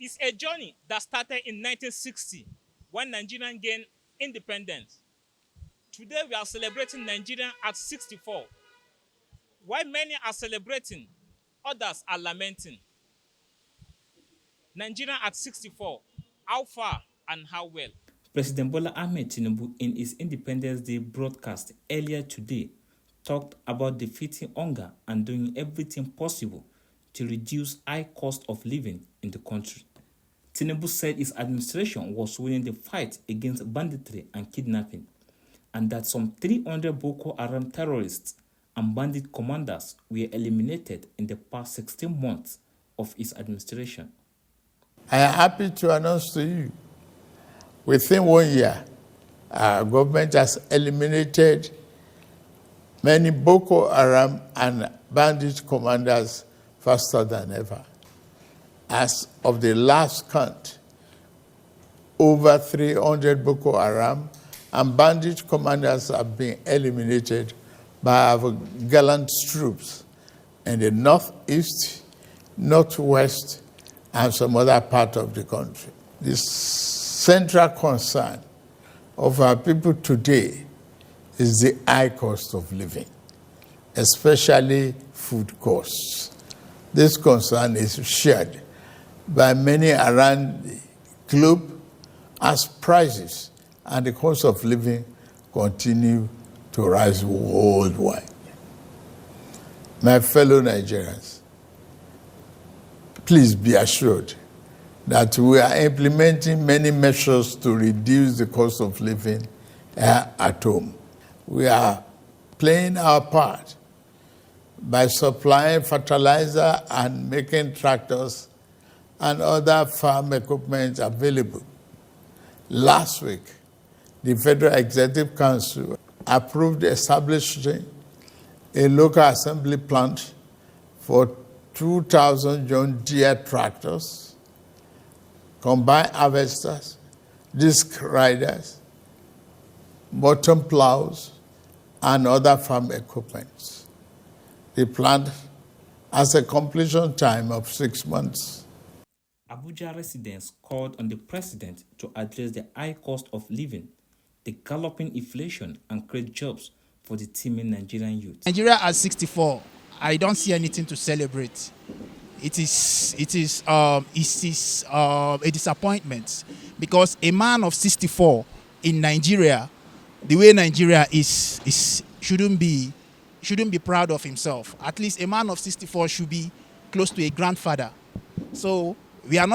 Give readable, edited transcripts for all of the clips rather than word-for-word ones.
It's a journey that started in 1960 when Nigeria gained independence. Today we are celebrating Nigeria at 64. While many are celebrating, others are lamenting. Nigeria at 64. How far and how well? President Bola Ahmed Tinubu, in his Independence Day broadcast earlier today, talked about defeating hunger and doing everything possible to reduce high cost of living in the country. Tinubu said his administration was winning the fight against banditry and kidnapping, and that some 300 Boko Haram terrorists and bandit commanders were eliminated in the past 16 months of his administration. I am happy to announce to you, within 1 year, our government has eliminated many Boko Haram and bandit commanders faster than ever. As of the last count, over 300 Boko Haram and bandit commanders have been eliminated by our gallant troops in the northeast, northwest, and some other part of the country. The central concern of our people today is the high cost of living, especially food costs. This concern is shared by many around the globe as prices and the cost of living continue to rise worldwide. My fellow Nigerians, please be assured that we are implementing many measures to reduce the cost of living at home. We are playing our part by supplying fertilizer and making tractors and other farm equipment available. Last week, the Federal Executive Council approved establishing a local assembly plant for 2,000 John Deere tractors, combine harvesters, disc riders, bottom plows, and other farm equipment. The plant has a completion time of 6 months. Abuja residents called on the president to address the high cost of living, the galloping inflation, and create jobs for the teeming Nigerian youth. Nigeria at 64, I don't see anything to celebrate. It is a disappointment, because a man of 64 in Nigeria, the way Nigeria is shouldn't be proud of himself. At least a man of 64 should be close to a grandfather. So we are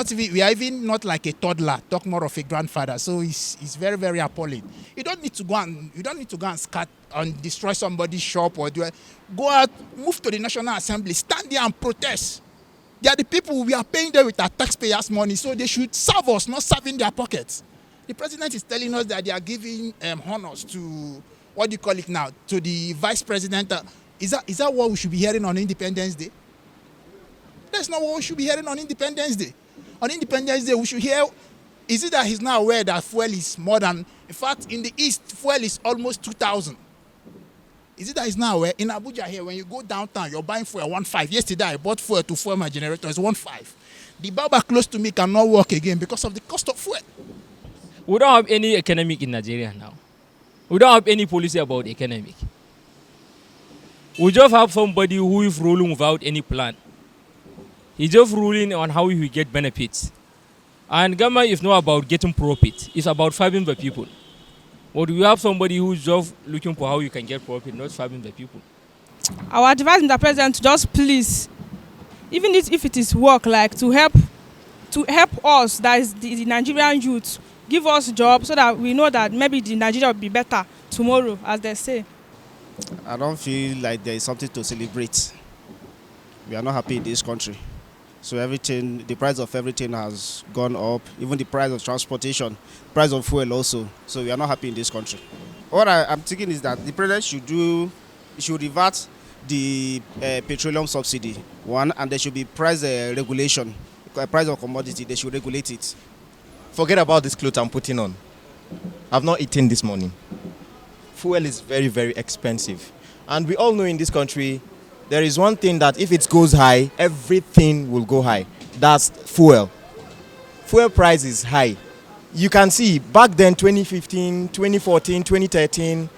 even not like a toddler, talk more of a grandfather. So it's very, very appalling. You don't need to go and scat and destroy somebody's shop or go out, move to the National Assembly, stand there and protest. They are the people we are paying them with our taxpayers' money, so they should serve us, not serve in their pockets. The president is telling us that they are giving honors to, what do you call it now, to the vice president. Is that what we should be hearing on Independence Day? That's not what we should be hearing on Independence Day. On Independence Day, we should hear, is it that he's now aware that fuel is more than, in fact, in the East, fuel is almost 2,000. Is it that he's now aware? In Abuja here, when you go downtown, you're buying fuel 1.5. Yesterday, I bought fuel to fuel my generator. It's 1.5. The barber close to me cannot work again because of the cost of fuel. We don't have any economic in Nigeria now. We don't have any policy about economic. We just have somebody who is ruling without any plan. He's just ruling on how he will get benefits. And Glamour is not about getting profit. It's about serving the people. But we have somebody who's just looking for how you can get profit, not serving the people. Our advice to the president to just please, even if it is work, like to help us, that is the Nigerian youth, give us jobs so that we know that maybe the Nigeria will be better tomorrow, as they say. I don't feel like there is something to celebrate. We are not happy in this country. So everything, the price of everything has gone up, even the price of transportation, price of fuel also. So we are not happy in this country. What I'm thinking is that the president should revert the petroleum subsidy, one, and there should be price regulation, price of commodity, they should regulate it. Forget about this clothes I'm putting on. I've not eaten this morning. Fuel is very, very expensive. And we all know in this country, there is one thing that if it goes high, everything will go high. That's fuel. Fuel price is high. You can see back then, 2015, 2014, 2013,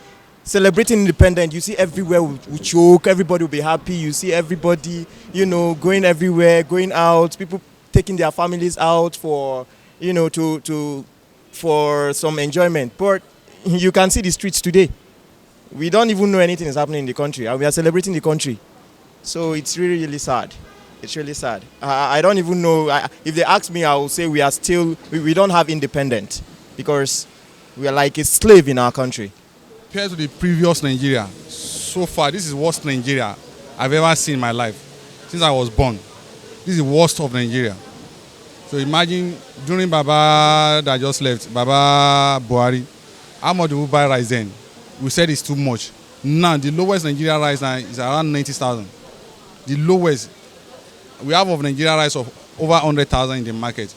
celebrating independence, you see everywhere we choke, everybody will be happy. You see everybody, going everywhere, going out, people taking their families out for, for some enjoyment. But you can see the streets today. We don't even know anything is happening in the country, and we are celebrating the country. So it's really, really sad. It's really sad. I don't even know. If they ask me, I will say we are still, we don't have independence because we are like a slave in our country. Compared to the previous Nigeria, so far, this is the worst Nigeria I've ever seen in my life. Since I was born, this is the worst of Nigeria. So imagine during Baba that just left, Baba Buhari, how much do we buy rice then? We said it's too much. Now, the lowest Nigeria rice now is around 90,000. The lowest. We have of Nigeria rice of over 100,000 in the market.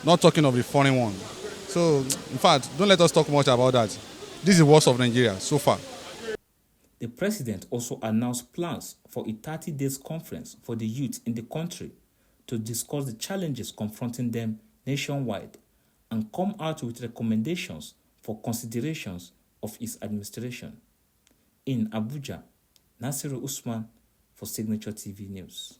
Not talking of the foreign one. So, in fact, don't let us talk much about that. This is the worst of Nigeria so far. The president also announced plans for a 30 days conference for the youth in the country to discuss the challenges confronting them nationwide and come out with recommendations for considerations of his administration. In Abuja, Nasiru Usman for Signature TV News.